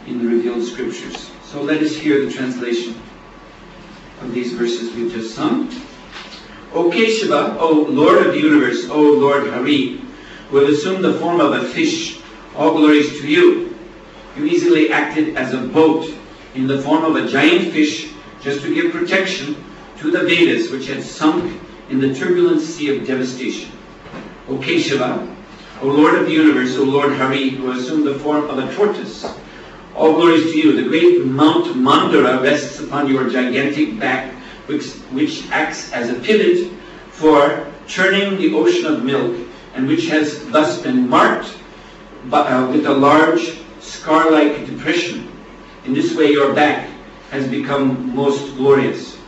in the revealed scriptures. So let us hear the translation of these verses we've just sung. O Keshava, O Lord of the universe, O Lord Hari, who have assumed the form of a fish, all glories to you. You easily acted as a boat in the form of a giant fish just to give protection to the Vedas, which had sunk in the turbulent sea of devastation. O Keshava, O Lord of the universe, O Lord Hari, who assumed the form of a tortoise, all glories to you. The great Mount Mandara rests upon your gigantic back, which acts as a pivot for churning the ocean of milk, and which has thus been marked with a large scar-like depression. In this way your back has become most glorious.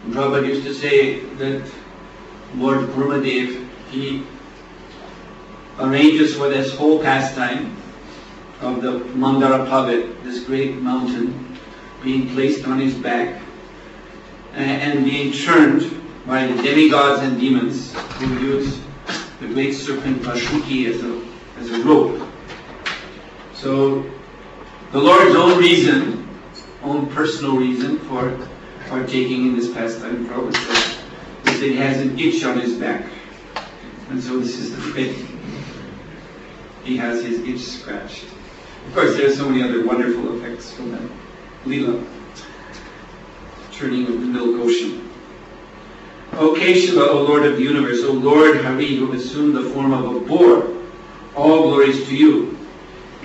Prabhupada used to say that Lord Vamanadeva, he arranges for this whole pastime of the Mandara Pavat, this great mountain, being placed on his back and being churned by the demigods and demons who use the great serpent Pashuki as a rope. So the Lord's own reason, own personal reason for partaking in this pastime, Prabhupada says, is that he has an itch on his back. And so this is the way he has his itch scratched. Of course, there are so many other wonderful effects from that Leela, turning of the milk ocean. O Keshava, O Lord of the universe, O Lord Hari, who assumed the form of a boar, all glories to you.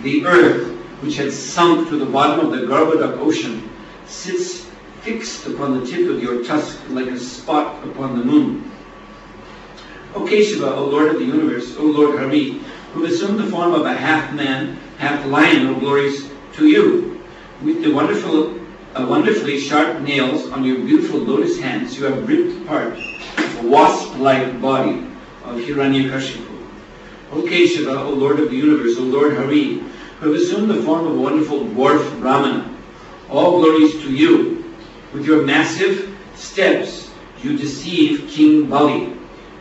The earth, which had sunk to the bottom of the Garbhodak ocean, sits fixed upon the tip of your tusk like a spot upon the moon. O Keshava, O Lord of the universe, O Lord Hari, who assumed the form of a half-man, half-lion, O glories to you. With the wonderfully sharp nails on your beautiful lotus hands, you have ripped apart the wasp-like body of Hiranyakashipu. O Keshava, O Lord of the universe, O Lord Hari, who have assumed the form of a wonderful dwarf Brahmana, all glories to you. With your massive steps, you deceive King Bali,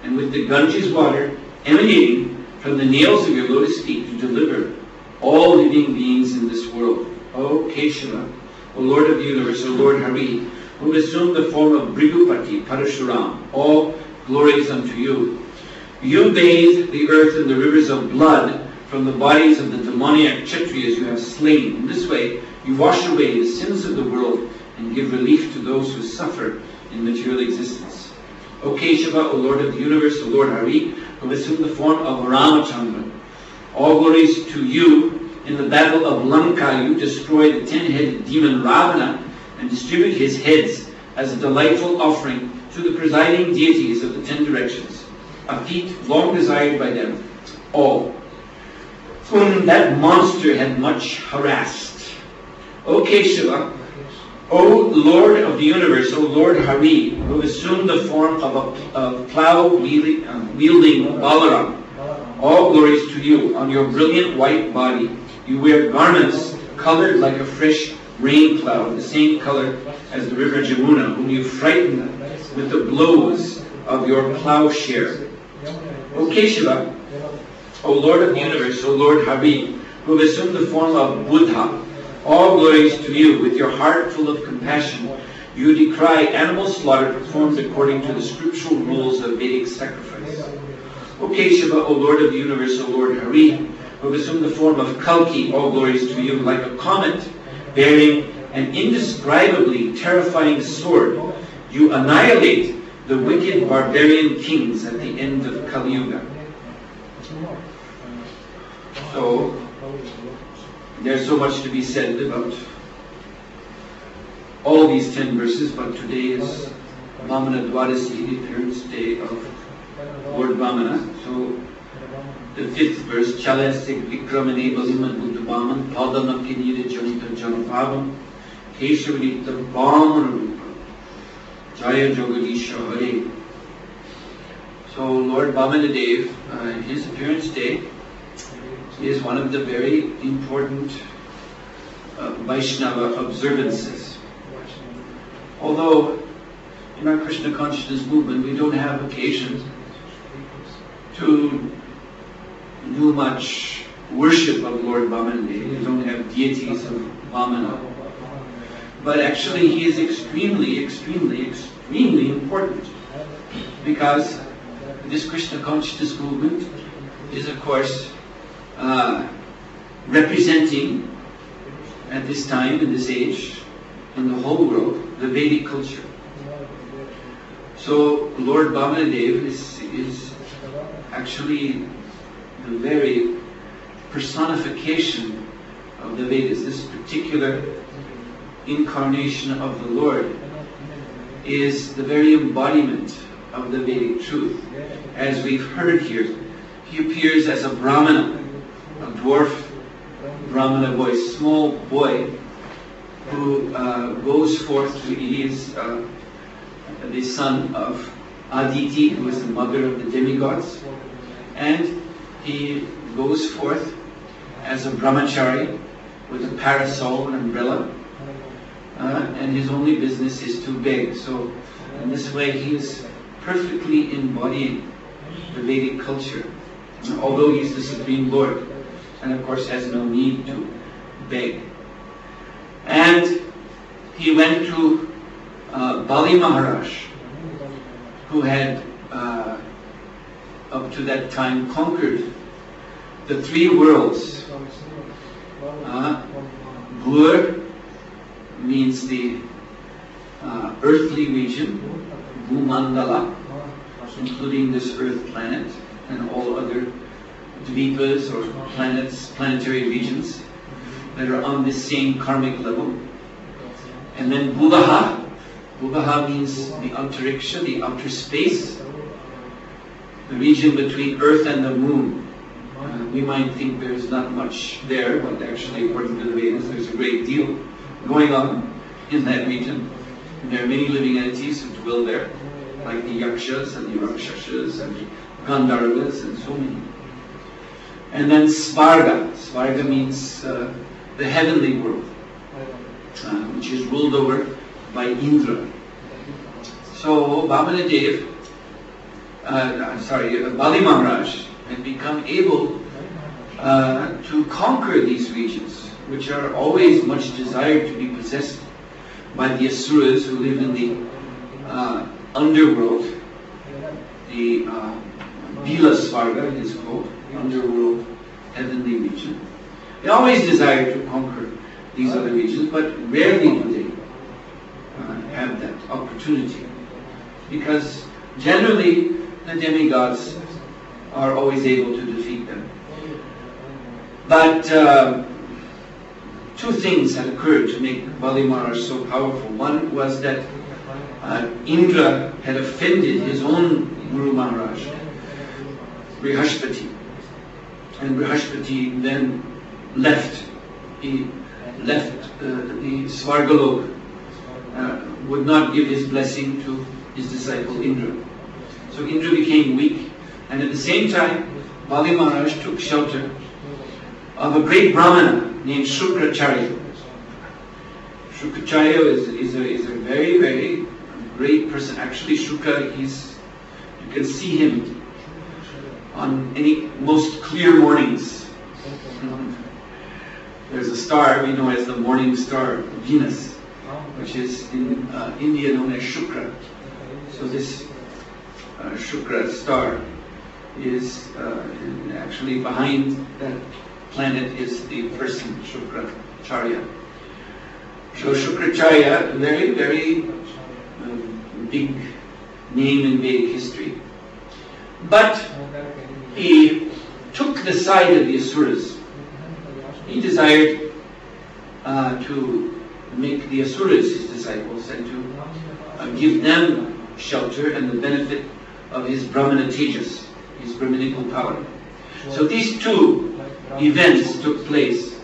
and with the Ganges water emanating from the nails of your lotus feet, you deliver all living beings in this world. O Keshava, O Lord of the universe, O Lord Hari, who have assumed the form of Brigupati, Parashuram, all glories unto you. You bathe the earth in the rivers of blood from the bodies of the demoniac Kshatriyas you have slain. In this way, you wash away the sins of the world and give relief to those who suffer in material existence. O Keshava, O Lord of the universe, O Lord Hari, who have assumed the form of Ramachandra, all glories to you. In the battle of Lanka, you destroy the 10-headed demon Ravana and distribute his heads as a delightful offering to the presiding deities of the 10 directions, a feat long desired by them all, whom that monster had much harassed. O Keshava, O Lord of the universe, O Lord Hari, who assumed the form of a plow-wielding Balaram, all glories to you. On your brilliant white body, you wear garments colored like a fresh rain cloud, the same color as the river Jamuna, whom you frighten with the blows of your plowshare. O Keshava, O Lord of the universe, O Lord Hari, who have assumed the form of Buddha, all glories to you. With your heart full of compassion, you decry animal slaughter performed according to the scriptural rules of Vedic sacrifice. O Keshava, O Lord of the universe, O Lord Hari, who have assumed the form of Kalki, all glories to you. Like a comet bearing an indescribably terrifying sword, you annihilate the wicked barbarian kings at the end of Kali Yuga. So, there's so much to be said about all these 10 verses, but today is Vamanadeva, the appearance day of Lord Vamana. So, the 5th verse, Chalastik Vikramane Baliman Buddhabaman, Padanakinida Janita Janapabam, Keshavadita Vamana Jaya Jogadisha Hare. So, Lord Vamanadeva, his appearance day is one of the very important Vaishnava observances. Although in our Krishna consciousness movement we don't have occasion to do much worship of Lord Vamanadeva. deities of Vamana. But actually he is extremely, extremely, extremely important, because this Krishna consciousness movement is, of course, representing at this time, in this age, in the whole world, the Vedic culture. So Lord Vamanadeva is actually the very personification of the Vedas. This particular incarnation of the Lord is the very embodiment of the Vedic truth. As we've heard here, he appears as a Brahmana, a dwarf Brahmana boy, small boy, who goes forth to, he is the son of Aditi, who is the mother of the demigods, and he goes forth as a brahmachari with a parasol, an umbrella, and his only business is to beg. So in this way he is perfectly embodying the Vedic culture, although he is the Supreme Lord, and of course has no need to beg. And he went to Bali Maharaj, who had up to that time conquered the three worlds. Bhur means the earthly region, Bhumandala, including this earth planet and all other dvipas or planets, planetary regions that are on this same karmic level. And then Bhuvaha. Bhuvaha means the antariksha, the outer space, the region between earth and the moon. We might think there's not much there, but actually according to the Vedas there's a great deal going on in that region. And there are many living entities who dwell there, like the yakshas and the rakshasas and the gandharvas and so many. And then Svarga. Svarga means the heavenly world, which is ruled over by Indra. So Vamanadeva, Bali Maharaj had become able to conquer these regions, which are always much desired to be possessed by the asuras who live in the underworld. The Bila Svarga is called, underworld heavenly region. They always desire to conquer these other regions, but rarely do they have that opportunity, because generally the demigods are always able to defeat them. But two things had occurred to make Bali Maharaj so powerful. One was that Indra had offended his own Guru Maharaj, Brihaspati, and Brihaspati then left. He left the Svargalok, would not give his blessing to his disciple Indra. So Indra became weak, and at the same time Bali Maharaj took shelter of a great Brahmana named Shukracharya. Shukracharya is a very, very great person. Actually, Shukra, you can see him on any most clear mornings. There's a star we know as the morning star, Venus, which is in India known as Shukra. So this Shukra star is actually behind that planet is the person Shukracharya. So Shukracharya, very, very big name in Vedic history. But he took the side of the asuras. He desired to make the asuras his disciples and to give them shelter and the benefit of his Brahmana Tejas, his Brahminical power. So these two events took place,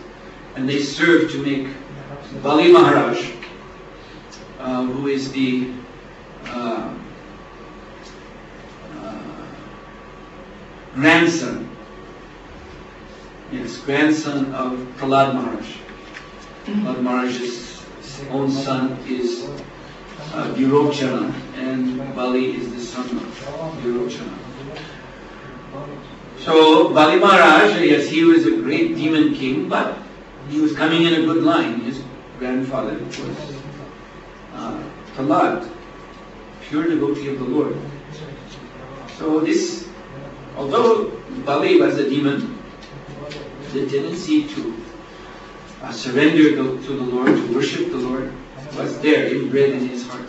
and they served to make Bali Maharaj, who is the grandson of Prahlad Maharaj. Prahlad Maharaj's own son is Virochana, and Bali is the son of Virochana. So Bali Maharaj, yes, he was a great demon king, but he was coming in a good line. His grandfather was Prahlad, pure devotee of the Lord. So this, although Bali was a demon, the tendency to surrender to the Lord, to worship the Lord, was there, inbred in his heart.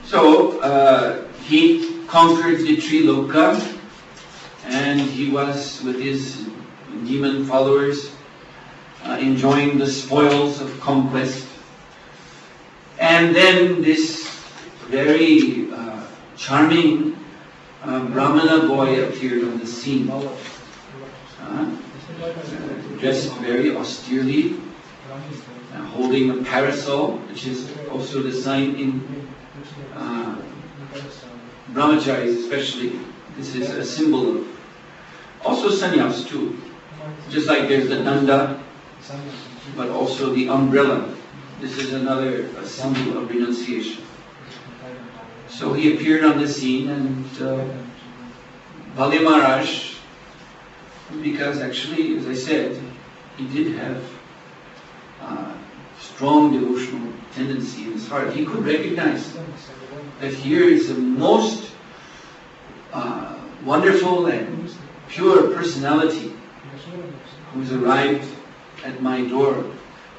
So he conquered the Triloka, and he was with his demon followers enjoying the spoils of conquest. And then this very charming Brahmana boy appeared on the scene, dressed very austerely, holding a parasol, which is also the sign in brahmacharis especially. This is a symbol of also sannyas too. Just like there's the danda, but also the umbrella. This is another symbol of renunciation. So he appeared on the scene, and Bali Maharaj, because actually, as I said, he did have strong devotional tendency in his heart. He could recognize that here is a most wonderful and pure personality who's arrived at my door,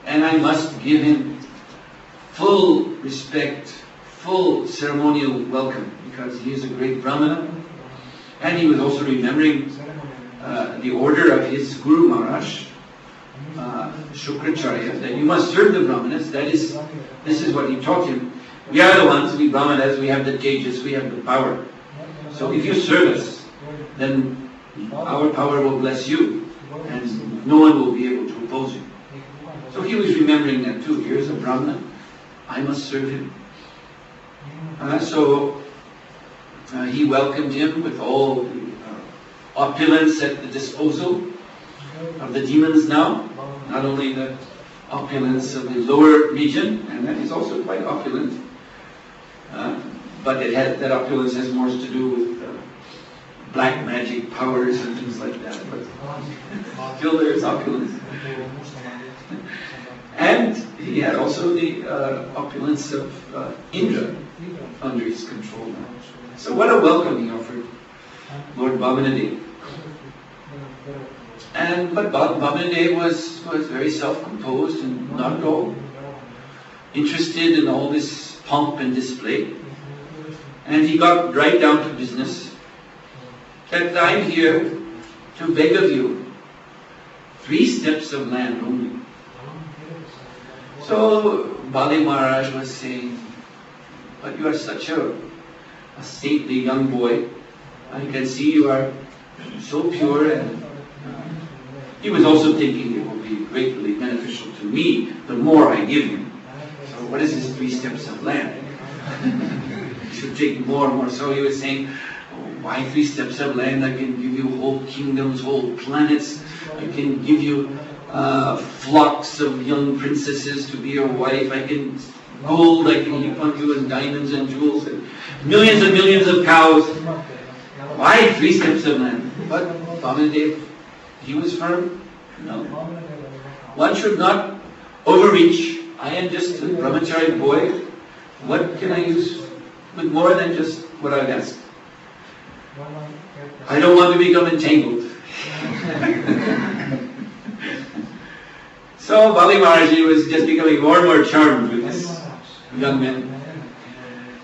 and I must give him full respect, full ceremonial welcome, because he is a great Brahmana, and he was also remembering the order of his Guru Maharaj, Shukracharya, that you must serve the Brahmanas. This is what he taught him. We are the ones, we Brahmanas, we have the tejas, we have the power. So if you serve us, then our power will bless you, and no one will be able to oppose you. So he was remembering that too. Here's a Brahmana, I must serve him. So he welcomed him with all the opulence at the disposal of the demons now. Not only the opulence of the lower region, and that is also quite opulent, but that opulence has more to do with black magic powers and things like that. But still there is opulence. And he had also the opulence of Indra under his control now. So what a welcome he offered Lord Vamanadeva. But Vamanadeva was very self-composed and not at all interested in all this pomp and display. And he got right down to business. That I'm here to beg of you 3 steps of land only. So Bali Maharaj was saying, but you are such a stately young boy. I can see you are so pure, and he was also thinking it will be greatly beneficial to me the more I give him. So what is this 3 steps of land? He should take more and more. So he was saying, why 3 steps of land? I can give you whole kingdoms, whole planets. I can give you flocks of young princesses to be your wife. I can gold, I can heap on you, and diamonds and jewels, and millions of cows. Why 3 steps of land? But Vamanadeva, he was firm. No. One should not overreach. I am just a brahmachari boy. What can I use with more than just what I've asked? I don't want to become entangled. So Bali Maharaji was just becoming more and more charmed with this young man.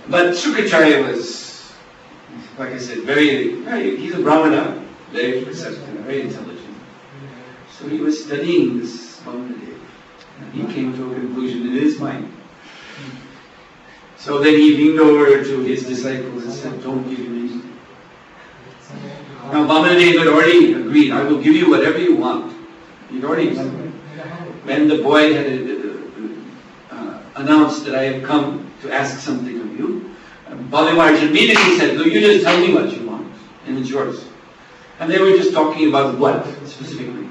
But Shukracharya was, like I said, he's a Brahmana, very perceptive, very intelligent. So he was studying this Vamanadeva, and he came to a conclusion in his mind. So then he leaned over to his disciples and said, don't give him anything. Now Vamanadeva had already agreed, I will give you whatever you want. He'd already, when the boy had announced that I have come to ask something of you, Bali Maharaj immediately said, no, you just tell me what you want, and it's yours. And they were just talking about what, specifically.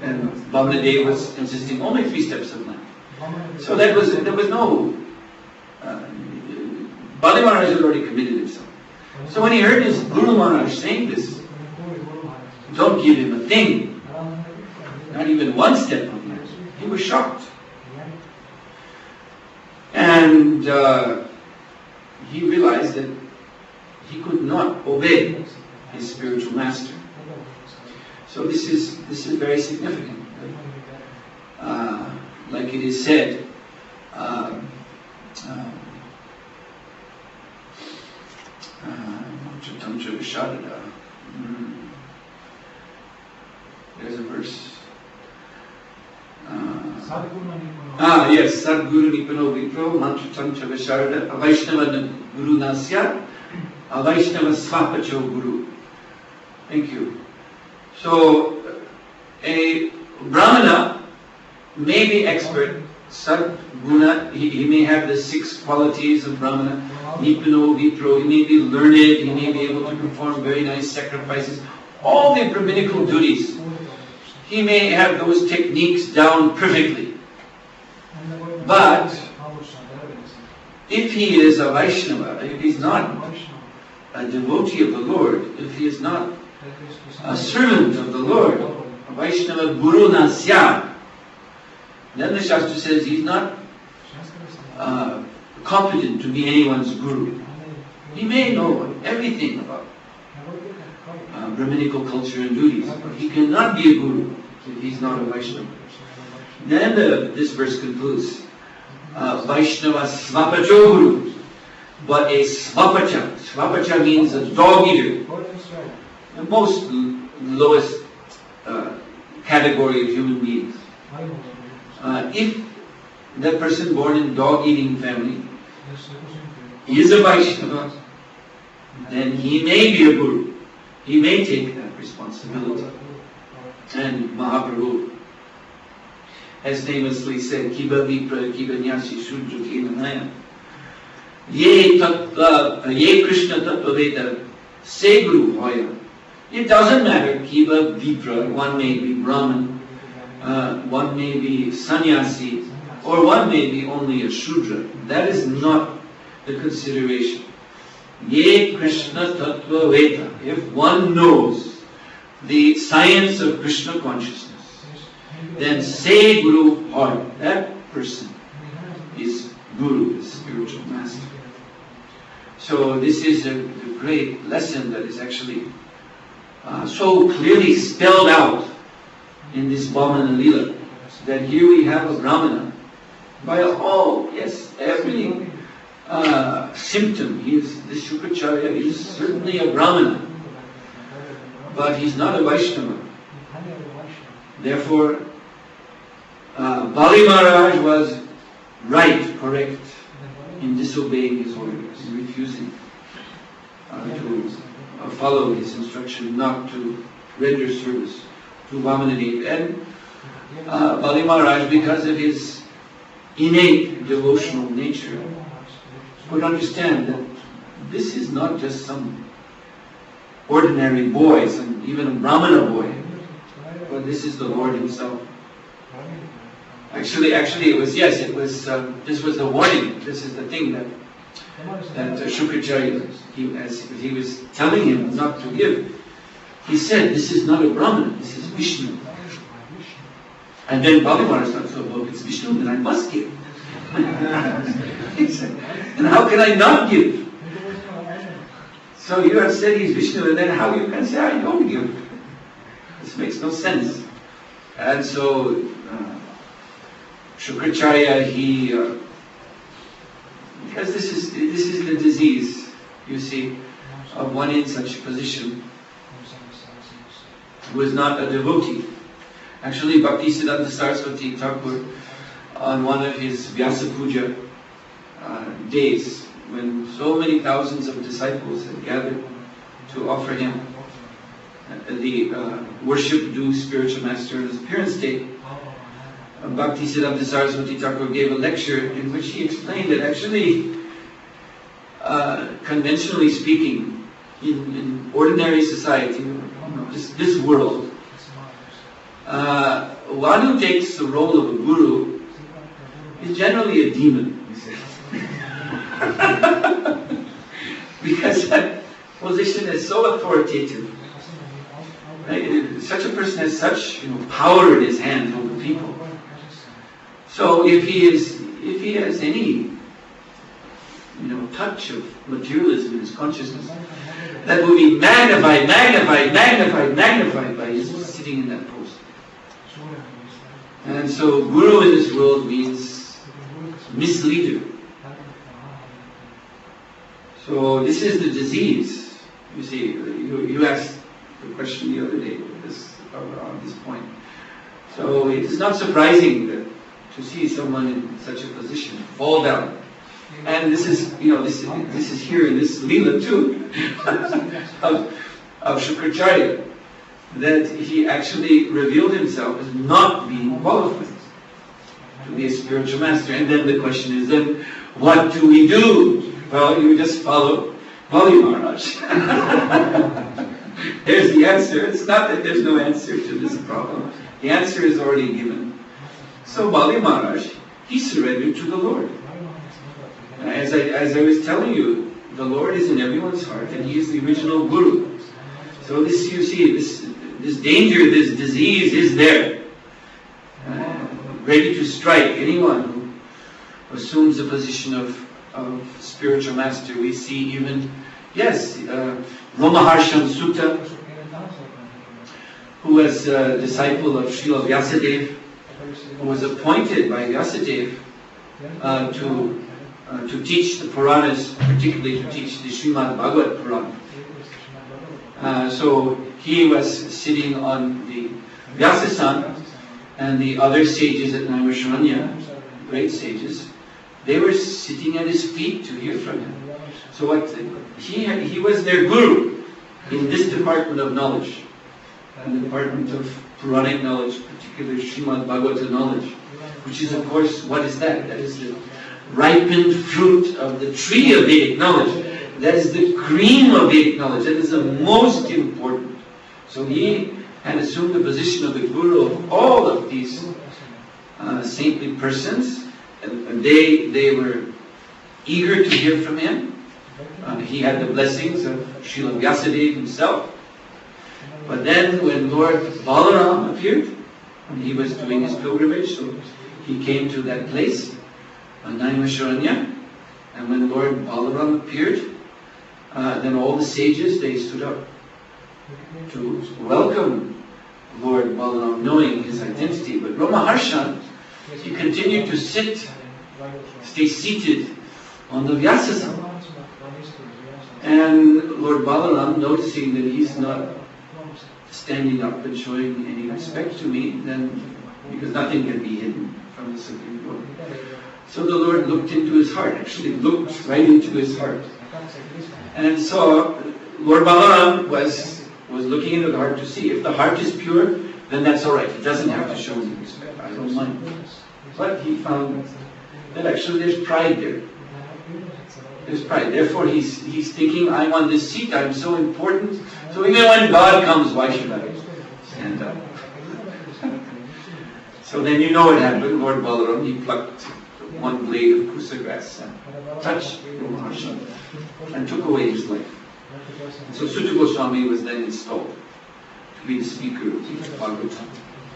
And Vamanadeva was insisting only 3 steps of land. So there was no... Bali Maharaj had already committed himself. So when he heard his Guru Maharaj saying this, don't give him a thing, not even one step on the earth. He was shocked. And he realized that he could not obey his spiritual master. So this is very significant. Like it is said, there's a verse. Yes, Sadguru Nipano Vipro, Mantra Tantra Visharada, Avaishnava Guru Nasya, Avaishnava Svapacho Guru. Thank you. So, a Brahmana may be expert, Sadguna, he may have the 6 qualities of Brahmana, Nipano Vipro, he may be learned, he may be able to perform very nice sacrifices, all the Brahminical duties. He may have those techniques down perfectly. But if he is a Vaishnava, if he's not a devotee of the Lord, if he is not a servant of the Lord, a Vaishnava Guru Nasya, then the Shastra says he's not competent to be anyone's Guru. He may know everything about Brahminical culture and duties, but he cannot be a Guru if he's not a Vaishnava. Then this verse concludes, Vaishnava Svapacho Guru, but a Svapacha. Svapacha means a dog eater, the most lowest category of human beings. If that person born in dog-eating family is a Vaishnava, then he may be a Guru. He may take that responsibility. And Mahaprabhu has famously said, Kiba Vipra, Kiba Nyasi Shudra Kinanaya. Ye Krishna Tattva Veda, Se Guru Hoya. It doesn't matter, Kiba Vipra, one may be Brahman, one may be sannyasi, or one may be only a Shudra. That is not the consideration. Ye Krishna Tattva Veda. If one knows the science of Krishna consciousness, then say Guru Hoy. That person is Guru, the spiritual master. So this is a great lesson that is actually so clearly spelled out in this Vamanadeva, that here we have a Brahmana. By all, yes, every symptom, this Shukracharya is certainly a Brahmana, but he's not a Vaishnava. Therefore, Bali Maharaj was right, correct, in disobeying his orders, in refusing to follow his instruction not to render service to Vamanadeva. And Bali Maharaj, because of his innate devotional nature, could understand that this is not just some ordinary boy, even a Brahmana boy, but this is the Lord Himself. Actually, it was, yes, it was. This was the warning. This is the thing that Shukracharya, as he was telling him not to give, he said, "This is not a Brahmana. This is Vishnu." And then Bali Maharaj thought, "So, well, if it's Vishnu, then I must give." He said, "And how can I not give? So you have said he's Vishnu, and then how you can say I don't give? This makes no sense." And so Shukracharya, because this is the disease, you see, of one in such a position who is not a devotee. Actually, Bhaktisiddhanta Saraswati Thakur, on one of his Vyasa Puja days, when so many thousands of disciples had gathered to offer him the worship due spiritual master on his appearance day, Bhaktisiddhanta Saraswati Thakur gave a lecture in which he explained that actually, conventionally speaking, in ordinary society, this world, one who takes the role of a guru is generally a demon, he said. Because that position is so authoritative. Right? Such a person has such power in his hand over people. So if he has any touch of materialism in his consciousness, that will be magnified by his sitting in that pose. And so guru in this world means misleader. So this is the disease. You see, you asked the question the other day on this point. So it is not surprising that to see someone in such a position fall down. And this is here in this Leela too of Shukracharya, that he actually revealed himself as not being qualified to be a spiritual master. And then the question is, then what do we do? Well, you just follow Bali Maharaj. There's the answer. It's not that there's no answer to this problem. The answer is already given. So Bali Maharaj, he surrendered to the Lord. As I was telling you, the Lord is in everyone's heart, and He is the original Guru. So this, you see, this danger, this disease is there, ready to strike anyone who assumes a position of spiritual master. We see even, Ramaharsham Sutta, who was a disciple of Srila Vyasadeva, who was appointed by Vyasadeva to teach the Puranas, particularly to teach the Srimad Bhagavad Purana. So he was sitting on the Vyasasana, and the other sages at Naimisharanya, great sages, they were sitting at his feet to hear from him. So he was their guru in this department of knowledge, in the department of Puranic knowledge, particularly Srimad Bhagavata knowledge, which is, of course, what is that? That is the ripened fruit of the tree of Vedic knowledge. That is the cream of Vedic knowledge. That is the most important. So he had assumed the position of the guru of all of these saintly persons, and they were eager to hear from him. He had the blessings of Srila Vyasadeva himself. But then when Lord Balaram appeared, and he was doing his pilgrimage, so he came to that place, Naimisharanya, and when Lord Balaram appeared, then all the sages, they stood up to welcome Lord Balaram, knowing his identity. But Ramaharshan, he continued to stay seated on the Vyasasana. And Lord Balaram, noticing that he's not standing up and showing any respect to me, then, because nothing can be hidden from the Supreme Lord. So the Lord looked into his heart, actually looked right into his heart. And so Lord Balaram was looking into the heart to see. If the heart is pure, then that's all right. He doesn't have to show me respect. I don't mind. But he found that actually there's pride there. There's pride. Therefore he's thinking, I'm on this seat, I'm so important. So even when God comes, why should I stand up? So then you know what happened. Lord Balaram, he plucked one blade of kusa grass and touched Ramaharshan and took away his life. And so Suhotra Swami was then installed to be the speaker of the Bhagavatam.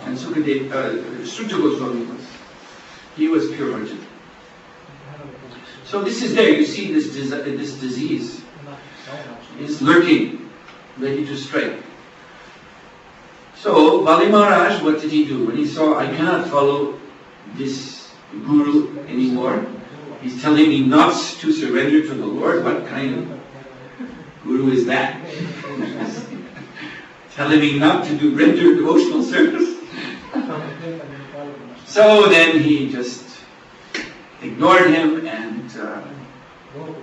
And Suhotra Swami was pure-hearted. So this is there. You see this disease is lurking, ready to strike. So Bali Maharaj, what did he do? When he saw, I cannot follow this guru anymore. He's telling me not to surrender to the Lord. What kind of guru is that? Telling me not to render devotional service. So then he just ignored him, and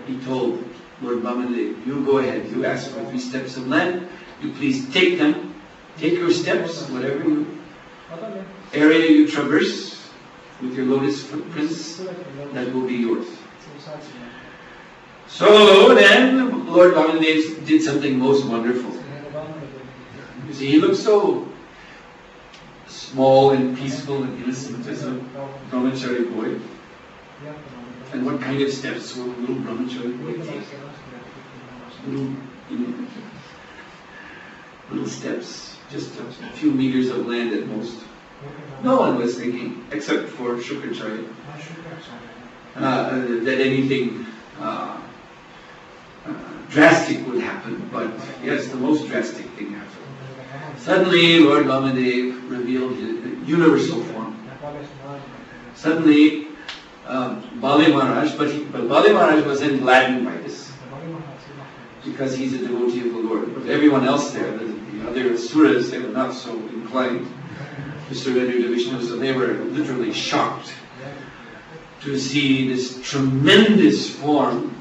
he told Lord Vamanadeva, you go ahead, you ask for 3 steps of land, you please take them, take your steps, whatever area you traverse with your lotus footprints, that will be yours. So then Lord Vamanadeva did something most wonderful. You see, he looked so small and peaceful and innocent as a brahmachari boy. And what kind of steps will a little brahmachari boy take? little steps, just a few meters of land at most. No one was thinking, except for Shukracharya, that anything drastic would happen. But yes, the most drastic thing happened. Suddenly, Lord Vamanadeva revealed his universal form. Suddenly, Bali Maharaj, but Bali Maharaj wasn't gladdened by this, because he's a devotee of the Lord. But everyone else there, the other asuras, they were not so inclined to surrender to Vishnu, so they were literally shocked to see this tremendous form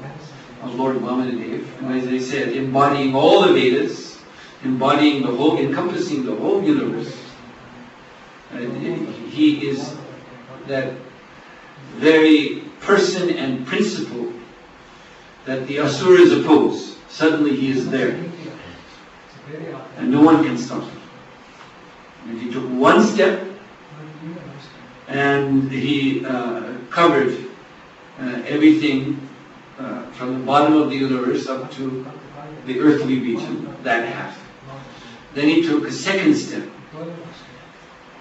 of Lord Vamanadeva, and as they said, embodying all the Vedas, embodying the whole, encompassing the whole universe. And he is that very person and principle that the asuras oppose. Suddenly he is there, and no one can stop him. And he took one step, and he covered everything from the bottom of the universe up to the earthly region, that half. Then he took a second step,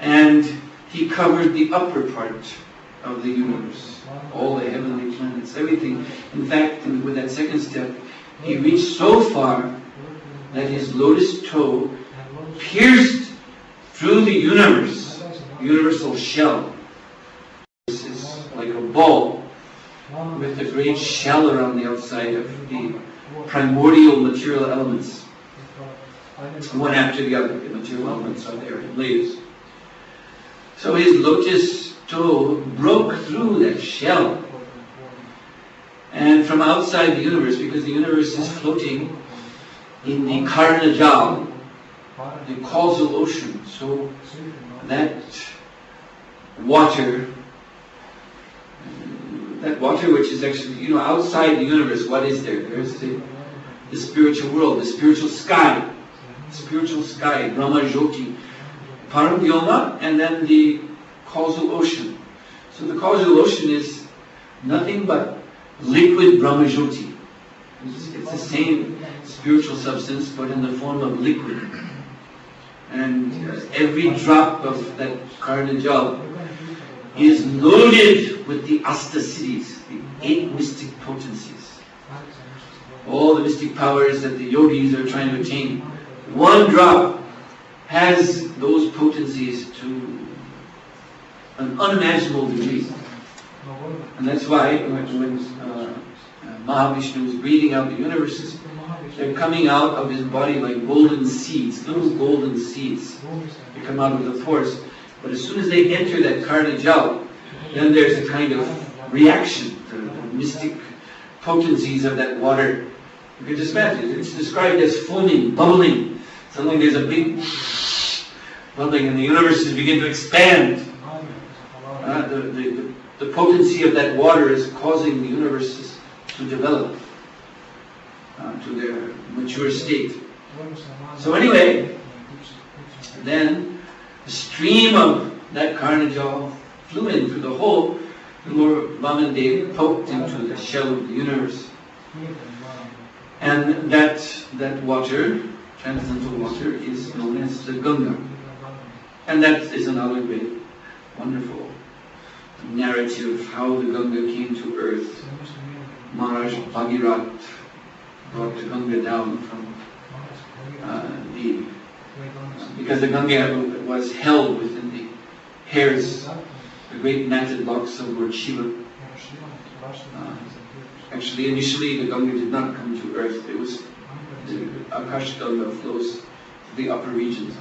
and he covered the upper part of the universe, all the heavenly planets, everything. In fact, with that second step, he reached so far that his lotus toe pierced through the universe, universal shell. This is like a ball with a great shell around the outside of the primordial material elements. One after the other, the material elements are there in layers. So his lotus toe broke through that shell. And from outside the universe, because the universe is floating in the Karnajal, the causal ocean, so that water which is actually, outside the universe, what is there? There's the spiritual world, the spiritual sky, Brahma Jyoti, Paramvyoma, and then the causal ocean. So the causal ocean is nothing but liquid Brahma Jyoti. It's the same spiritual substance, but in the form of liquid. And every drop of that Karnajal is loaded with the Asta-siddhis, the 8 mystic potencies. All the mystic powers that the yogis are trying to attain. One drop has those potencies to an unimaginable degree. And that's why when Mahavishnu is breathing out the universes, they're coming out of his body like golden seeds, little golden seeds. They come out of the pores. But as soon as they enter that Karnajal, then there's a kind of reaction to the mystic potencies of that water. You can just imagine, it's described as foaming, bubbling. Suddenly there's a big bubbling and the universes begin to expand. The potency of that water is causing the universes to develop to their mature state. So anyway, then the stream of that Karnajal flew in through the hole. Lord Vamanadeva poked into the shell of the universe. And that water, transcendental water, is known as the Ganga. And that is another great, wonderful narrative of how the Ganga came to earth. Maharaj Bhagirath brought the Ganga down from because the Ganga was held within the hairs, the great matted locks of Lord Shiva. Actually, initially the Ganga did not come to earth. It was the Akash Ganga flows to the upper regions.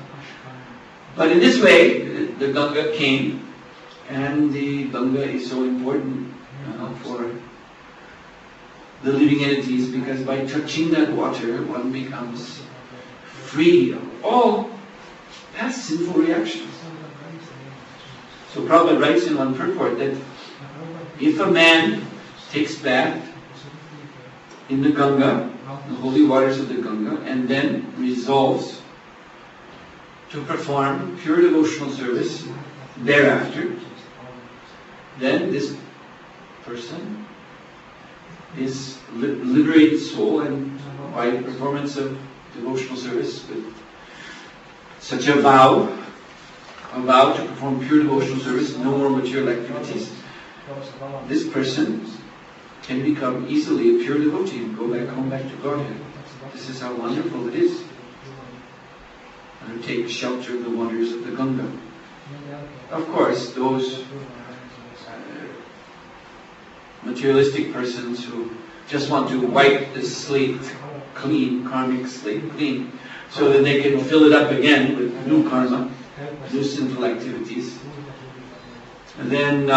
But in this way, the Ganga came, and the Ganga is so important for the living entities, because by touching that water, one becomes free of all past sinful reactions. So Prabhupada writes in one purport that if a man takes bath in the Ganga, the holy waters of the Ganga, and then resolves to perform pure devotional service thereafter, then this person is liberated soul, and by performance of devotional service with such a vow to perform pure devotional service, no more material activities, this person can become easily a pure devotee and go back home, back to Godhead. This is how wonderful it is. And take shelter of the waters of the Ganga. Of course, those materialistic persons who just want to wipe the slate clean, karmic slate clean, so that they can fill it up again with new karma, new sinful activities. And then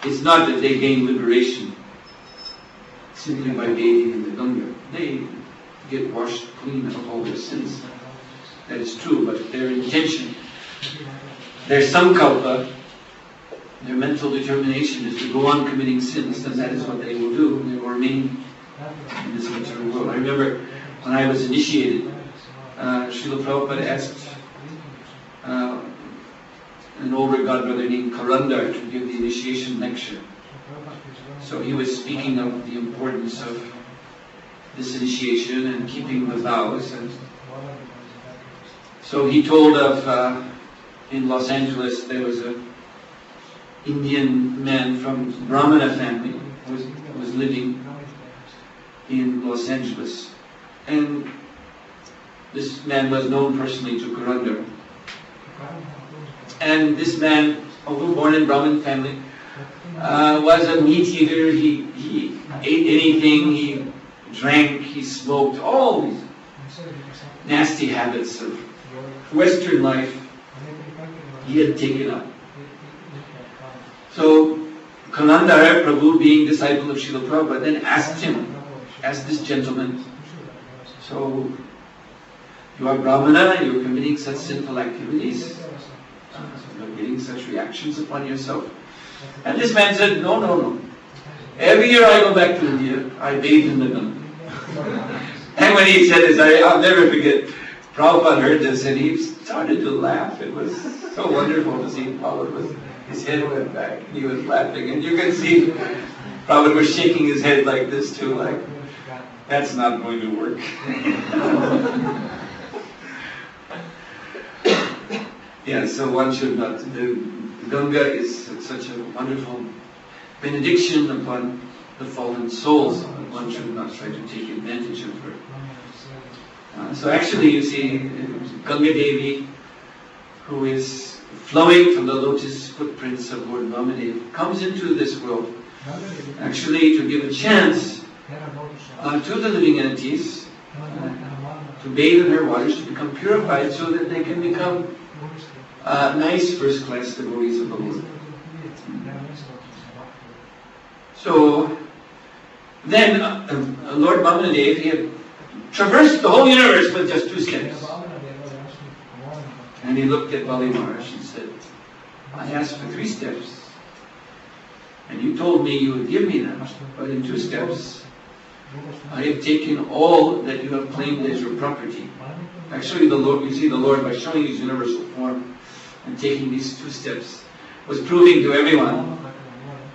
it's not that they gain liberation simply by bathing in the Ganga. They get washed clean of all their sins. That is true, but their intention, their sankalpa, their mental determination is to go on committing sins, then that is what they will do. They will remain in this material world. I remember when I was initiated, Srila Prabhupada asked an older godbrother named Karandar to give the initiation lecture. So he was speaking of the importance of this initiation and keeping the vows. And so he told of, in Los Angeles, there was an Indian man from Brahmana family who was living in Los Angeles. And this man was known personally to Karandar. And this man, although born in Brahmin family, was a meat eater. He ate anything, he drank, he smoked, all these nasty habits of Western life he had taken up. So Kanandara Prabhu, being disciple of Srila Prabhupada, then asked this gentleman, so you are Brahmana, you are committing such sinful activities, you are getting such reactions upon yourself. And this man said, no. Every year I go back to India, I bathe in the Ganga. And when he said this, I'll never forget, Prabhupada heard this and he started to laugh. It was so wonderful to see Prabhupada. His head went back and he was laughing. And you can see Prabhupada was shaking his head like this too, like, that's not going to work. Yeah, so one should not. The Ganga is such a wonderful benediction upon the fallen souls. One should not try to take advantage of her. So actually you see Ganga Devi, who is flowing from the lotus footprints of Lord Vamanadeva, comes into this world actually to give a chance to the living entities to bathe in her waters, to become purified so that they can become nice first-class devotees of the Lord. So then Lord Vamanadeva, he had traversed the whole universe with just 2 steps. And he looked at Bali Maharaj and said, I asked for 3 steps. And you told me you would give me that. But in 2 steps, I have taken all that you have claimed as your property. Actually, the Lord, you see the Lord, by showing His universal form and taking these 2 steps, was proving to everyone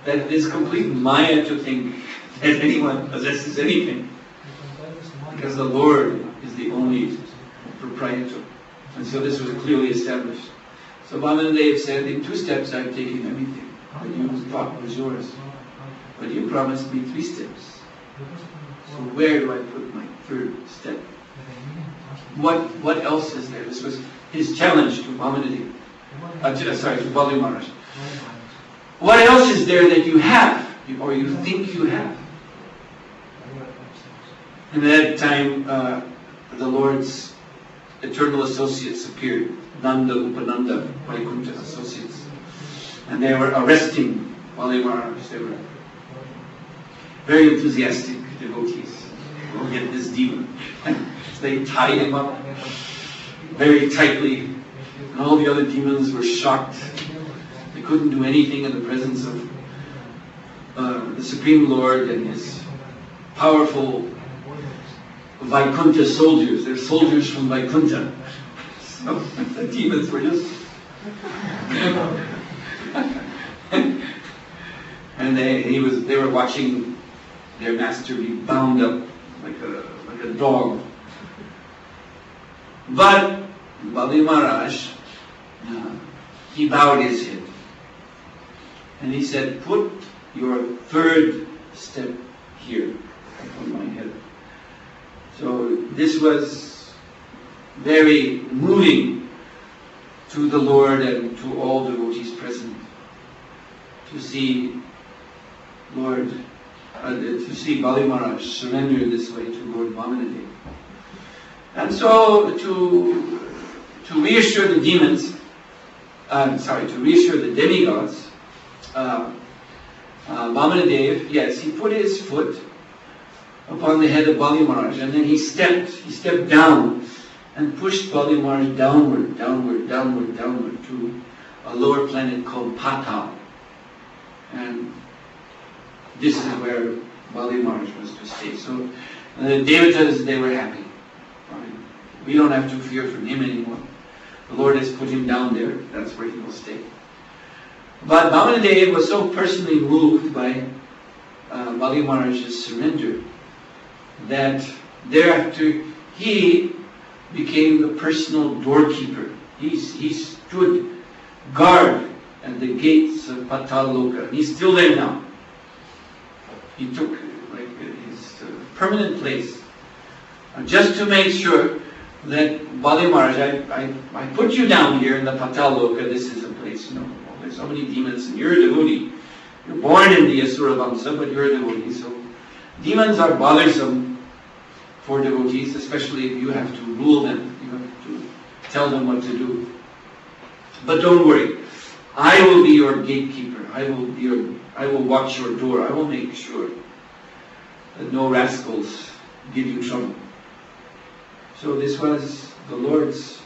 that it is complete maya to think that anyone possesses anything. Because the Lord is the only proprietor. And so this was clearly established. So Vamanadeva said, in 2 steps I've taken everything that you thought was yours. But you promised me 3 steps. So where do I put my 3rd step? What else is there? This was his challenge to Vamanadeva. To Bali Maharaj. What else is there that you have, or you think you have? And at that time, the Lord's eternal associates appeared. Nanda, Upananda, Vaikuntha associates. And they were arresting Bali Maharaj. They were very enthusiastic devotees. We'll get this demon. They tied him up very tightly. And all the other demons were shocked. They couldn't do anything in the presence of the Supreme Lord and His powerful Vaikuntha soldiers. They're soldiers from Vaikuntha. So the demons were just... and they were watching their master be bound up like a dog. But Bali Maharaj, he bowed his head. And he said, put your third step here on my head. So this was very moving to the Lord and to all devotees present to see to see Bali Maharaj surrender this way to Lord Vamanadeva. And so to reassure the demons, to reassure the demigods, Vamanadeva, yes, he put his foot upon the head of Bali Maharaj, and then he stepped down and pushed Bali Maharaj downward to a lower planet called Patal. And this is where Bali Maharaj was to stay. So the Devatas, they were happy. Right? We don't have to fear from him anymore. The Lord has put him down there. That's where he will stay. But Vamanadeva was so personally moved by Bali Maharaj's surrender that thereafter he became the personal doorkeeper. He stood guard at the gates of Patal Loka. He's still there now. He took his permanent place just to make sure that Bali Maharaj, I put you down here in the Patal Loka. This is a place, there's so many demons, and you're a devotee. You're born in the Asura Vamsa, but you're a devotee. So demons are bothersome for devotees, especially if you have to rule them. You have to tell them what to do. But don't worry. I will be your gatekeeper. I will watch your door. I will make sure that no rascals give you trouble. So this was the Lord's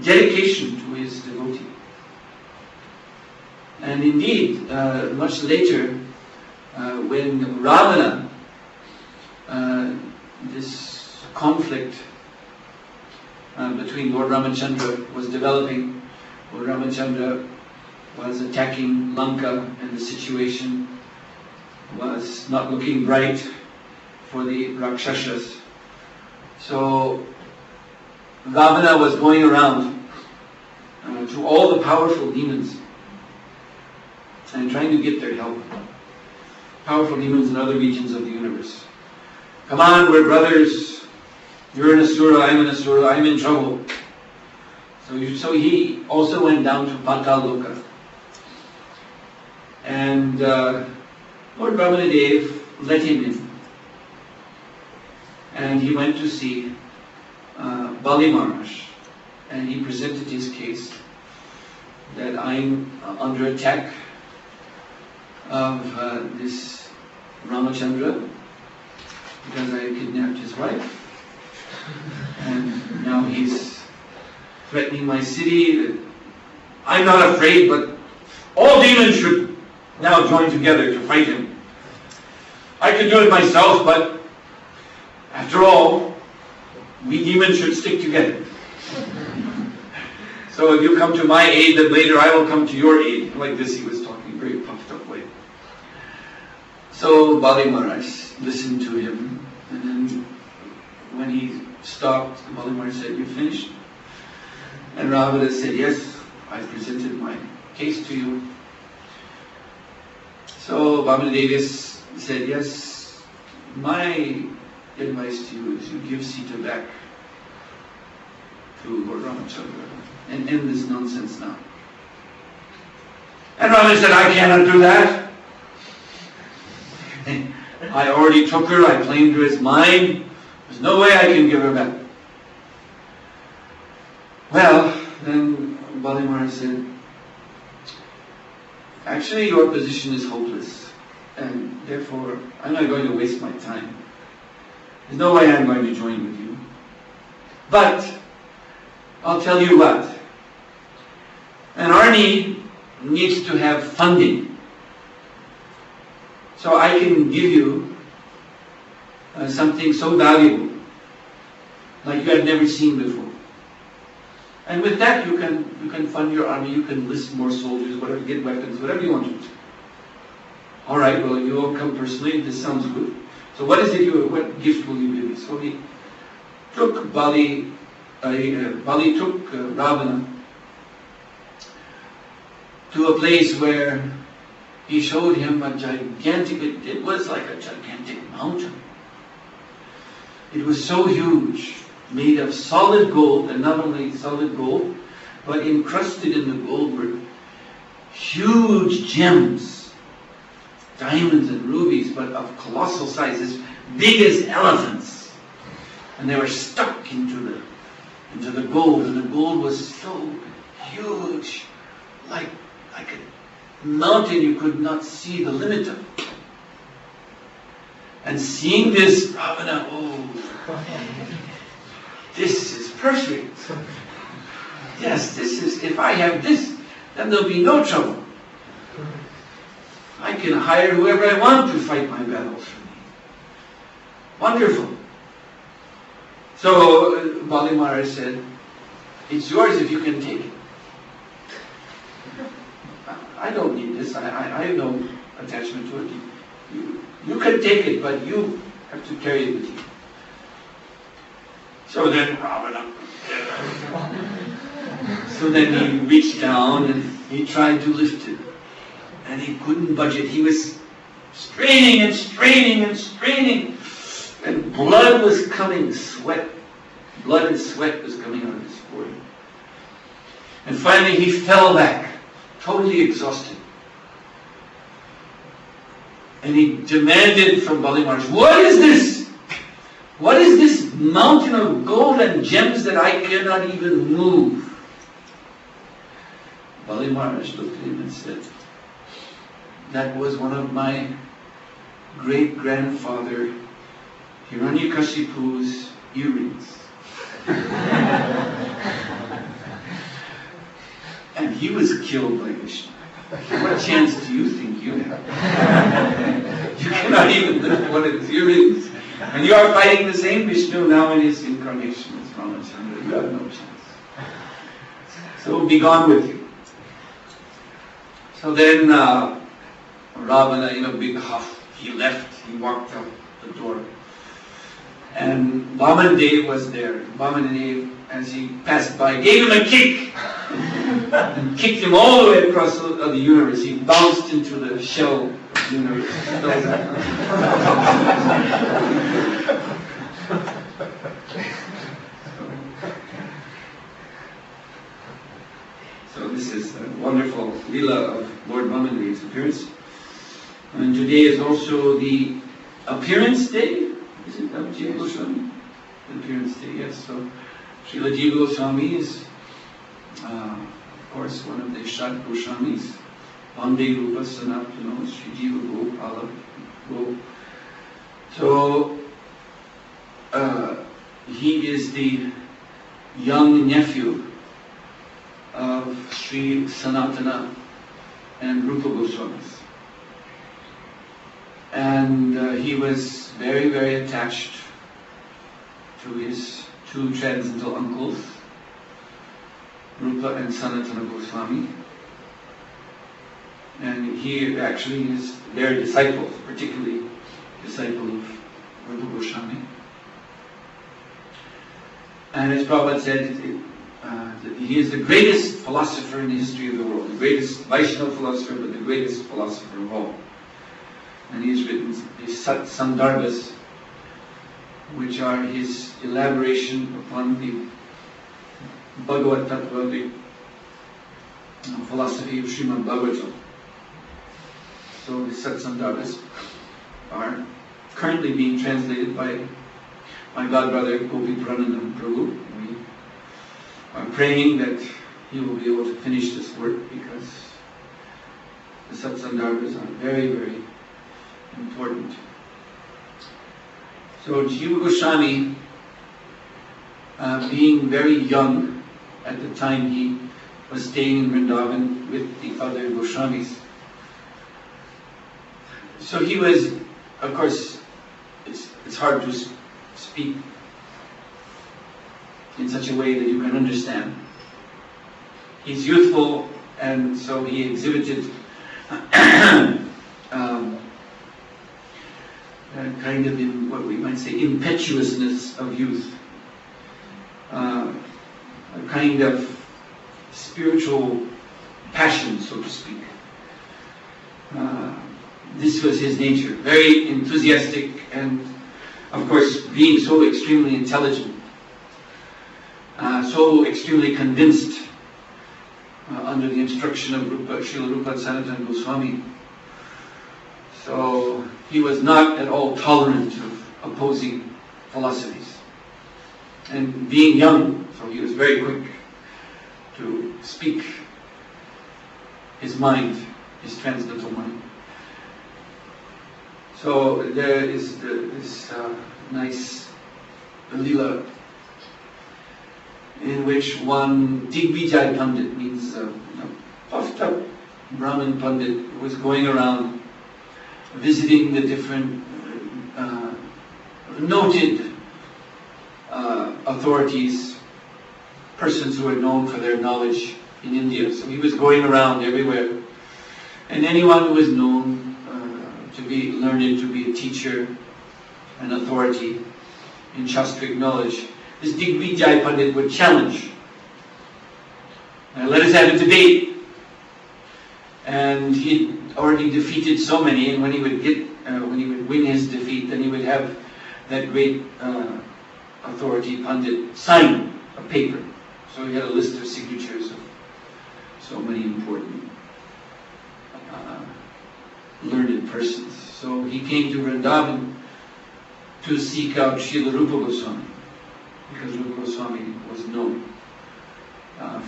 dedication to his devotee. And indeed, much later, when Ravana, this conflict between Lord Ramachandra was developing, Lord Ramachandra was attacking Lanka, and the situation was not looking bright for the Rakshasas. So Ravana was going around to all the powerful demons and trying to get their help. Powerful demons in other regions of the universe. Come on, we're brothers. You're an Asura, I'm an Asura, I'm in trouble. So he also went down to Patal Loka. And Lord Vamanadeva let him in. And he went to see Bali Maharaj. And he presented his case that I'm under attack of this Ramachandra because I kidnapped his wife. And now he's threatening my city. I'm not afraid, but all demons should now join together to fight him. I could do it myself, but after all, we demons should stick together. So if you come to my aid, then later I will come to your aid. Like this he was talking, very puffed up way. So Bali Maharaj listened to him, and then when he stopped, Bali Maharaj said, "You finished?" And Ravana said, "Yes, I presented my case to you." So Vamanadeva said, "Yes, my advice to you is you give Sita back to Lord Ramachandra and end this nonsense now." And Ravana said, "I cannot do that. I already took her, I claimed her as mine. There's no way I can give her back." Well, then Bali Maharaj said, "Actually, your position is hopeless, and therefore I'm not going to waste my time. There's no way I'm going to join with you. But I'll tell you what, an army needs to have funding. So I can give you something so valuable, like you had never seen before. And with that you can fund your army, you can enlist more soldiers, whatever, get weapons, whatever you want to do." "All right, well, you all come personally, this sounds good. So what gift will you give me?" So he took Bali Bali took Ravana to a place where he showed him a gigantic, it was like a gigantic mountain. It was so huge, made of solid gold, and not only solid gold, but encrusted in the gold were huge gems, diamonds and rubies, but of colossal sizes, big as elephants. And they were stuck into the gold, and the gold was so huge, like a mountain you could not see the limit of. And seeing this, Ravana, this is perfect. Yes, this is, if I have this, then there'll be no trouble. I can hire whoever I want to fight my battles for me. Wonderful. So Bali Maharaj said, it's yours if you can take it. I don't need this. I have no attachment to it. You can take it, but you have to carry it with you. So then Ravana, he reached down and he tried to lift it. And he couldn't budge it. He was straining and straining and straining. And blood was coming, blood and sweat was coming out of his forehead. And finally he fell back, totally exhausted. And he demanded from Bali Maharaj, what is this? What is this mountain of gold and gems that I cannot even move? Bali Maharaj looked at him and said, that was one of my great-grandfather Hiranyakashipu's earrings. And he was killed by Vishnu. What chance do you think you have? You cannot even lift one of his earrings. And you are fighting the same Vishnu now in his incarnation as Ramachandra. You have no chance. So be gone with you. So then Ravana, in a big huff, he left, he walked out the door. And Vamanadeva was there. Vamanadeva, as he passed by, gave him a kick. And kicked him all the way across the universe. He bounced into the shell of the universe. So this is a wonderful Leela of Lord Vamadeva's appearance. And today is also the appearance day. Is it of Jiva Goswami? The appearance day, yes. So Srila Jiva Goswami is of course one of the Shat Goswamis. Vande Rupa Sanatano Sri Jiva Gopala Go. So he is the young nephew of Sri Sanatana and Rupa Goswamis. And he was very, very attached to his two transcendental uncles, Rupa and Sanatana Goswami. And he actually is their disciples, particularly disciple of Rupa Goswami. And as Prabhupada said, he is the greatest philosopher in the history of the world, the greatest Vaishnava philosopher, but the greatest philosopher of all. And he has written his Sat Sandarbhas, which are his elaboration upon the Bhagavad Tattva, the philosophy of Srimad Bhagavatam. So the Sat Sandarbhas are currently being translated by my godbrother Gopi Prananam Prabhu. We are praying that he will be able to finish this work because the Sat Sandarbhas are very, very important. So Jiva Goswami, being very young at the time he was staying in Vrindavan with the other Goswamis. So he was, of course, it's hard to speak in such a way that you can understand. He's youthful, and so he exhibited kind of what we might say impetuousness of youth. kind of spiritual passion, so to speak. This was his nature, very enthusiastic, and of course being so extremely intelligent, so extremely convinced under the instruction of Srila Rupa Sanatana Goswami. So he was not at all tolerant of opposing philosophies. And being young, so he was very quick to speak his mind, his transcendental mind. So there is this nice Leela in which one Digvijay Pandit, means puffed up Brahmin Pandit, was going around visiting the different noted authorities, persons who are known for their knowledge in India. So he was going around everywhere, and anyone who was known to be learned, to be a teacher, an authority in Shastric knowledge, this Digvijay Pandit would challenge. Let us have a debate. And he'd already defeated so many, and when he would win his defeat, then he would have that great authority Pandit sign a paper. So he had a list of signatures of so many important learned persons. So he came to Vrindavan to seek out Srila Rupa Goswami, because Rupa Goswami was known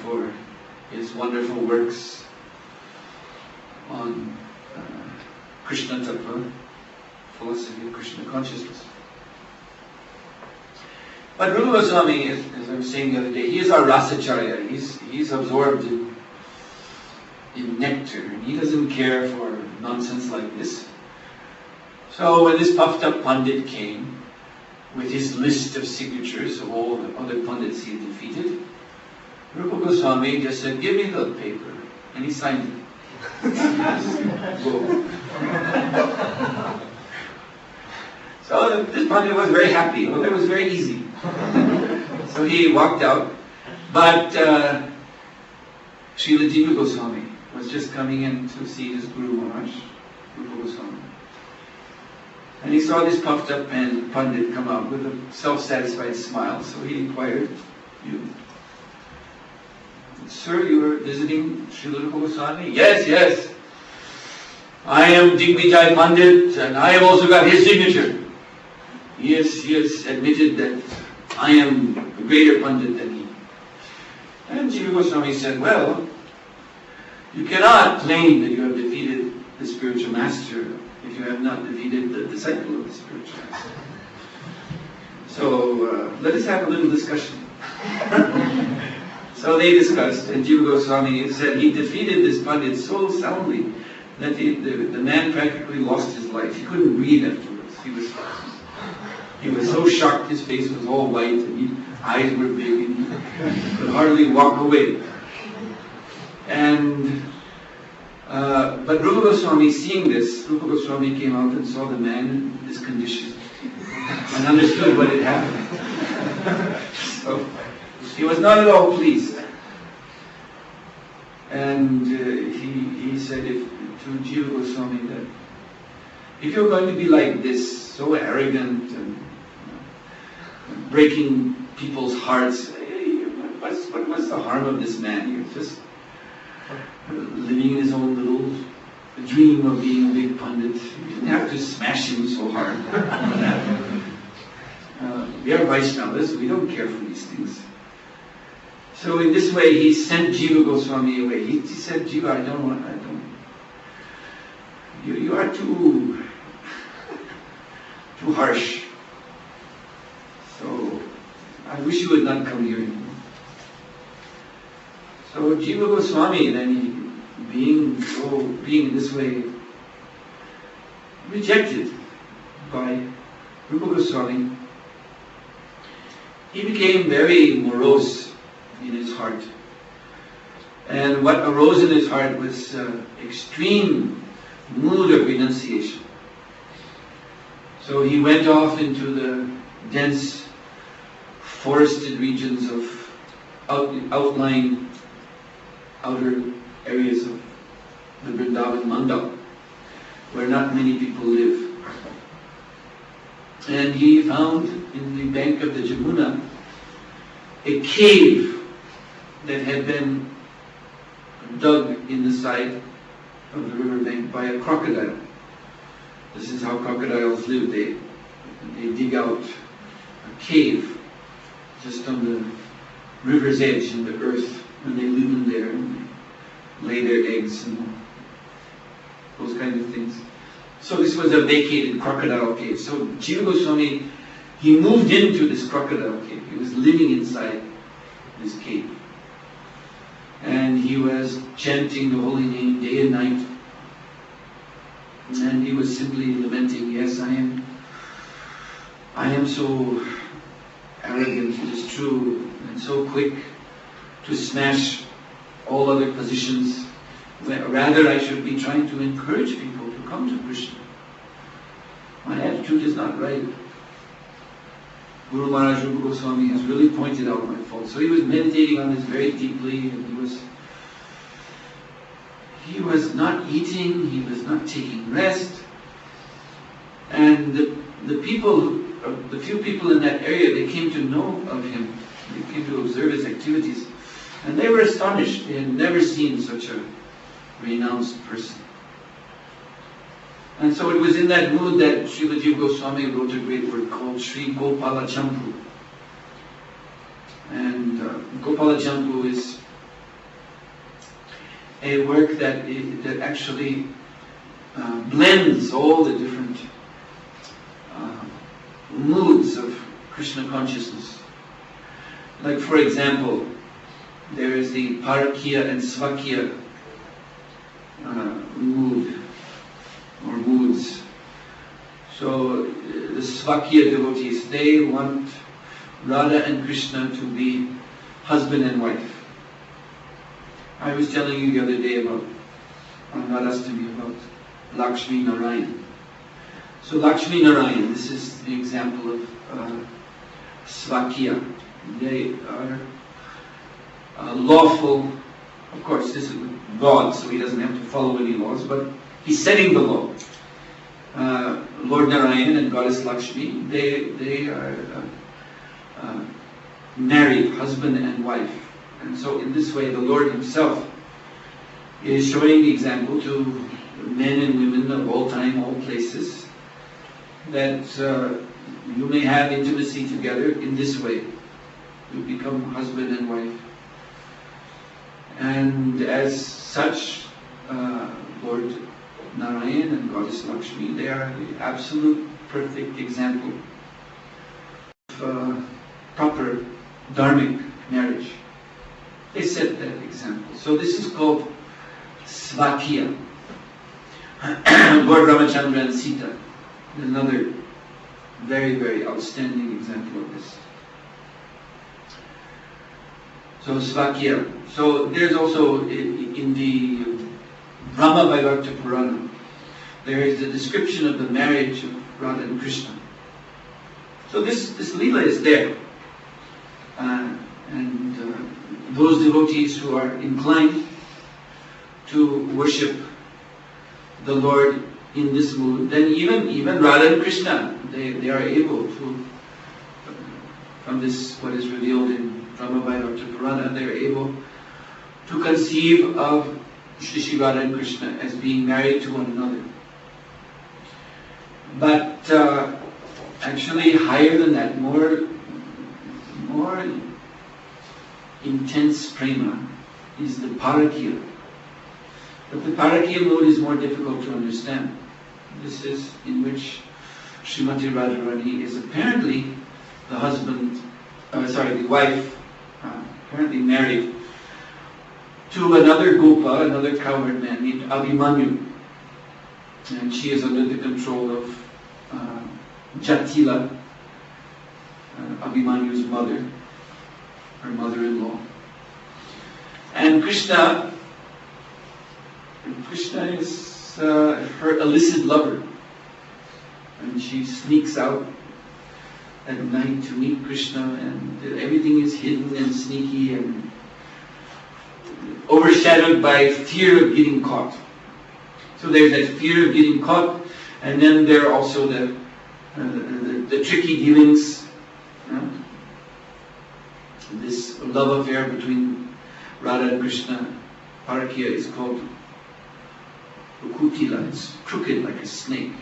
for his wonderful works on Krishna Tattva, philosophy of Krishna consciousness. But Rupa Goswami, as I was saying the other day, he is our rasacharya. He's absorbed in nectar, and he doesn't care for nonsense like this. So when this puffed up Pandit came with his list of signatures of all the other Pandits he had defeated, Rupa Goswami just said, "Give me the paper," and he signed it. Go. So this Pandit was very happy. Well, it was very easy. So he walked out, but Srila Jiva Goswami was just coming in to see his Guru Maharaj, Rupa Goswami. And he saw this puffed up Pandit come out with a self-satisfied smile, so he inquired, "Sir, you were visiting Srila Rupa Goswami?" "Yes, yes. I am Digvijay Pandit, and I have also got his signature. He has admitted that I am a greater Pandit than he." And Jiva Goswami said, "Well, you cannot claim that you have defeated the spiritual master if you have not defeated the disciple of the spiritual master. So let us have a little discussion." So they discussed, and Jiva Goswami said he defeated this Pandit so soundly that the man practically lost his life. He couldn't breathe afterwards. He was so shocked, his face was all white, and his eyes were big, and he could hardly walk away. And but Rupa Goswami, seeing this, Rupa Goswami came out and saw the man in this condition and understood what had happened. So he was not at all pleased. And he said to Jiva Goswami that if you're going to be like this, so arrogant and breaking people's hearts, what was the harm of this man? He was just living in his own little dream of being a big Pandit. You didn't have to smash him so hard. We are Vaishnavas, we don't care for these things. So in this way he sent Jiva Goswami away. He said, "Jiva, I don't. You are too harsh. So I wish you would not come here anymore." So Jiva Goswami, then being in this way rejected by Rupa Goswami, he became very morose in his heart. And what arose in his heart was extreme mood of renunciation. So he went off into the dense forested regions of outlying outer areas of the Vrindavan Mandal, where not many people live. And he found in the bank of the Jamuna a cave that had been dug in the side of the riverbank by a crocodile. This is how crocodiles live. They dig out a cave just on the river's edge in the earth, and they live in there and they lay their eggs and those kind of things. So this was a vacated crocodile cave. So Jiva Goswami, he moved into this crocodile cave. He was living inside this cave. And he was chanting the holy name day and night. And he was simply lamenting, yes, I am so arrogant, it is true, and so quick to smash all other positions. Rather, I should be trying to encourage people to come to Krishna. My attitude is not right. Guru Maharaj Rupa Goswami has really pointed out my faults. So he was meditating on this very deeply, and he was not eating, he was not taking rest. And the few people in that area, they came to know of him. They came to observe his activities. And they were astonished. They had never seen such a renounced person. And so it was in that mood that Srila Jiva Goswami wrote a great work called Sri Gopala Champu. And Gopala Champu is a work that actually blends all the different moods of Krishna consciousness. Like, for example, there is the Parakya and Svakya mood, or moods. So the Svakya devotees, they want Radha and Krishna to be husband and wife. I was telling you the other day about, on Radhastami, about Lakshmi Narayan. So Lakshmi Narayan, this is the example of Svakya. They are lawful. Of course, this is God, so he doesn't have to follow any laws, but he's setting the law. Lord Narayan and Goddess Lakshmi, they are married, husband and wife. And so in this way, the Lord himself is showing the example to men and women of all time, all places, that you may have intimacy together in this way. You become husband and wife. And as such, Lord Narayan and Goddess Lakshmi, they are the absolute perfect example of proper dharmic marriage. They set that example. So this is called Svakya. Lord Ramachandra and Sita is another very, very outstanding example of this. So Svakya. So there's also in the Brahma Vaivarta Purana, there is a description of the marriage of Radha and Krishna. So this Leela is there. And those devotees who are inclined to worship the Lord in this mood, then even Radha and Krishna, they are able to, from this, what is revealed in Brahma Vaivarta Purana, they are able to conceive of Shri Radha and Krishna as being married to one another. But actually higher than that, more intense prema is the Parakya. But the Parakya mode is more difficult to understand. This is in which Srimati Radharani is apparently the wife, apparently married to another Gopa, another cowherd man named Abhimanyu. And she is under the control of Jatila, Abhimanyu's mother, her mother-in-law. And Krishna is her illicit lover. And she sneaks out at night to meet Krishna, and everything is hidden and sneaky and overshadowed by fear of getting caught. So there's that fear of getting caught, and then there are also the tricky dealings. This love affair between Radha and Krishna, Parakya, is called Kutila. It's crooked like a snake.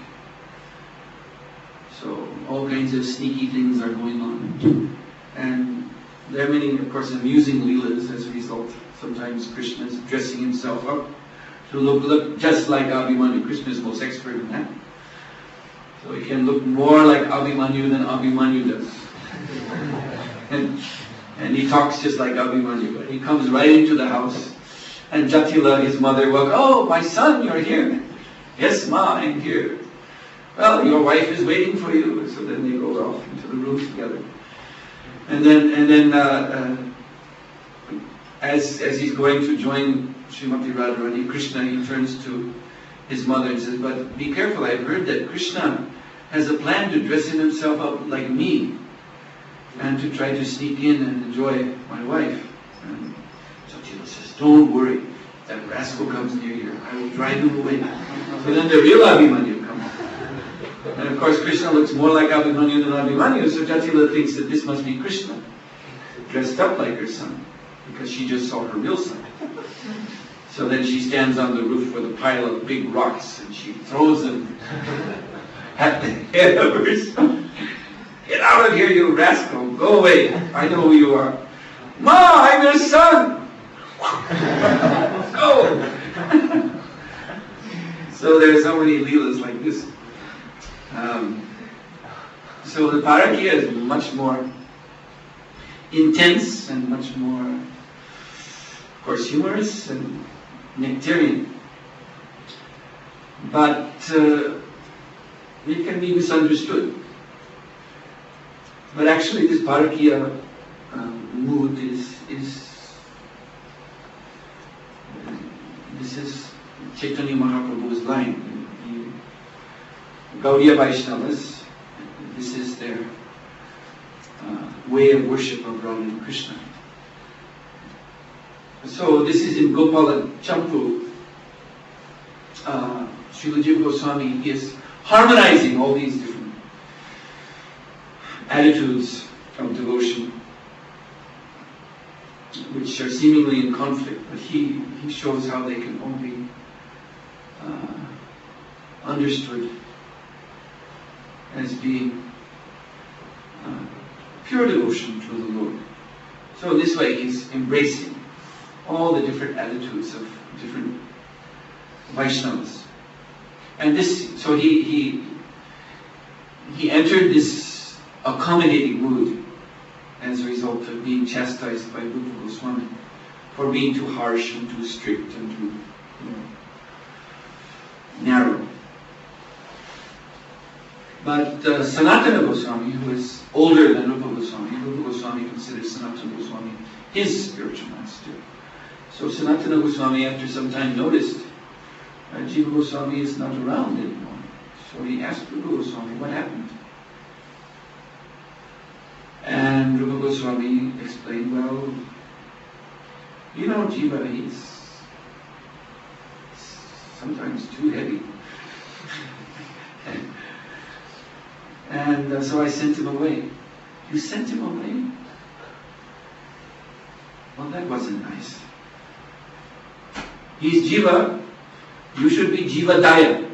So all kinds of sneaky things are going on. And there are many, of course, amusing leelas as a result. Sometimes Krishna is dressing himself up to look just like Abhimanyu. Krishna is most expert in that. So he can look more like Abhimanyu than Abhimanyu does. And he talks just like Abhimanyu. But he comes right into the house, and Jatila, his mother, will go, "Oh, my son, you're here." "Yes, Ma, I'm here." "Well, your wife is waiting for you." So then they go off into the room together. And then as he's going to join Srimati Radharani, Krishna, he turns to his mother and says, "But be careful, I've heard that Krishna has a plan to dress himself up like me and to try to sneak in and enjoy my wife." And Jatila says, "Don't worry, if that rascal comes near here, I will drive him away." So then the real Abhimanyu comes. And of course Krishna looks more like Abhimanyu than Abhimanyu, so Jatila thinks that this must be Krishna, dressed up like her son, because she just saw her real son. So then she stands on the roof with a pile of big rocks and she throws them at the head of her son. "Get out of here, you rascal! Go away! I know who you are." "Ma, I'm your son!" Go! So there are so many leelas like this. So the Parakya is much more intense and much more, of course, humorous and nectarian. But it can be misunderstood. But actually this Parakya mood is this is Chaitanya Mahaprabhu's line. Gaudiya Vaishnavas, this is their way of worship of Radha and Krishna. So this is in Gopala Champu. Srila Jiva Goswami is harmonizing all these different attitudes of devotion, which are seemingly in conflict, but he shows how they can all be understood as being pure devotion to the Lord. So in this way he's embracing all the different attitudes of different Vaishnavas. And this, so he entered this accommodating mood as a result of being chastised by Rupa Goswami for being too harsh and too strict and too narrow. But Sanatana Goswami, who is older than Rupa Goswami considers Sanatana Goswami his spiritual master. So Sanatana Goswami, after some time, noticed Jiva Goswami is not around anymore. So he asked Rupa Goswami, what happened? And Rupa Goswami explained, well, you know, Jiva, he's sometimes too heavy. And so I sent him away. You sent him away? Well, that wasn't nice. He's Jiva. You should be Jiva Daya.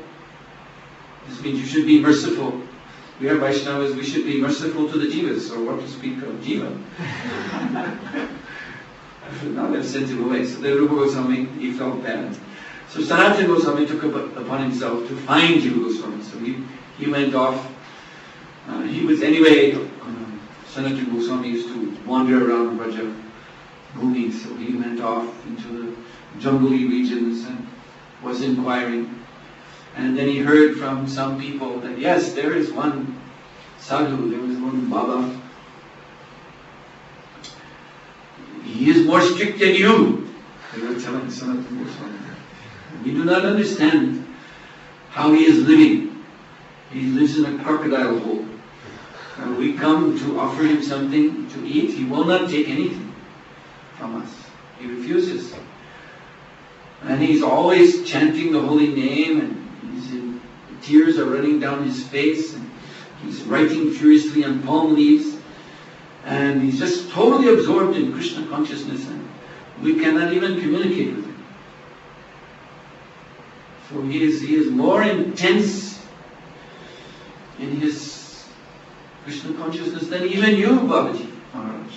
This means you should be merciful. We are Vaishnavas, we should be merciful to the Jivas, so what to speak of Jiva? I should not have sent him away. So then Rupa Goswami, he felt bad. So Sanatana Goswami took upon himself to find Jiva Goswami. So he went off. He was anyway, Sanatana Goswami used to wander around Braja Bhumi, so he went off into the jungly regions and was inquiring. And then he heard from some people that yes, there is one sadhu, there is one Baba. He is more strict than you. They were telling Sanatana Goswami. We do not understand how he is living. He lives in a crocodile hole. When we come to offer him something to eat, he will not take anything from us. He refuses. And he's always chanting the holy name, and tears are running down his face, and he's writing furiously on palm leaves, and he's just totally absorbed in Krishna consciousness, and we cannot even communicate with him. So he is more intense in his Krishna consciousness than even you, Babaji Maharaj.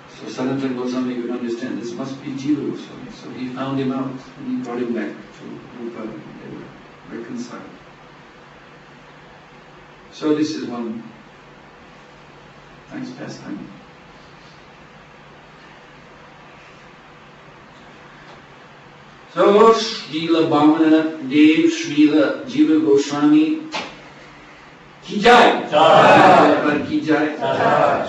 So Sanatana Goswami could understand this must be Jiva Goswami. So he found him out and he brought him back to Rupa, and they were reconciled. So this is one nice pastime. So Srila Vamanadeva, Srila Jiva Goswami ki jai, Jai ki jai,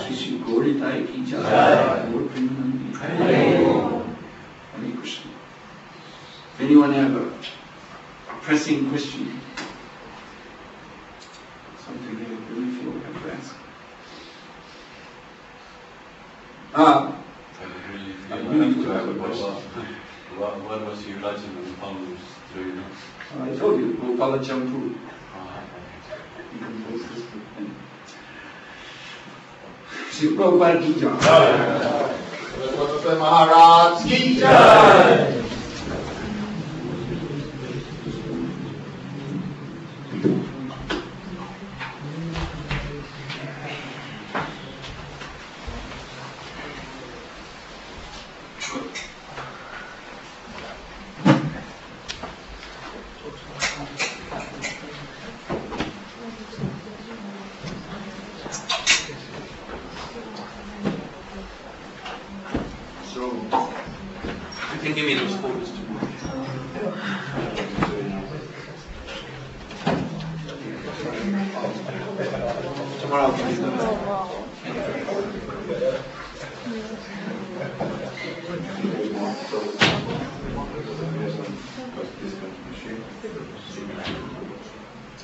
Shri Shri Gauritai ki jai, Gaur Premanandi, Hare Krishna. If anyone have a pressing question, something they really feel we have to ask. I really feel I have a question. What was your legend of the followers? Do you know? I told you, Gopala Champu. Shri Prabhupada ki jai. Maharaj ki jai. You can give me those photos tomorrow. Tomorrow I'll give you them.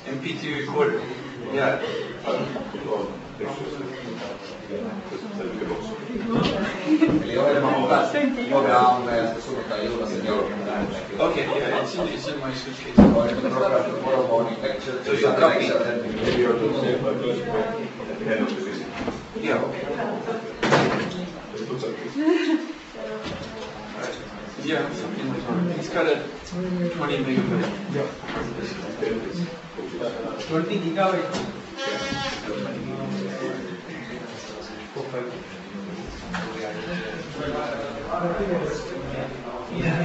MP3 recorder. Yeah. Okay, yeah, it's in my suitcase. So you'll copy? Yeah, okay. Yeah, something like that. It's got a 20 megabyte. 20 gigabyte. Yeah.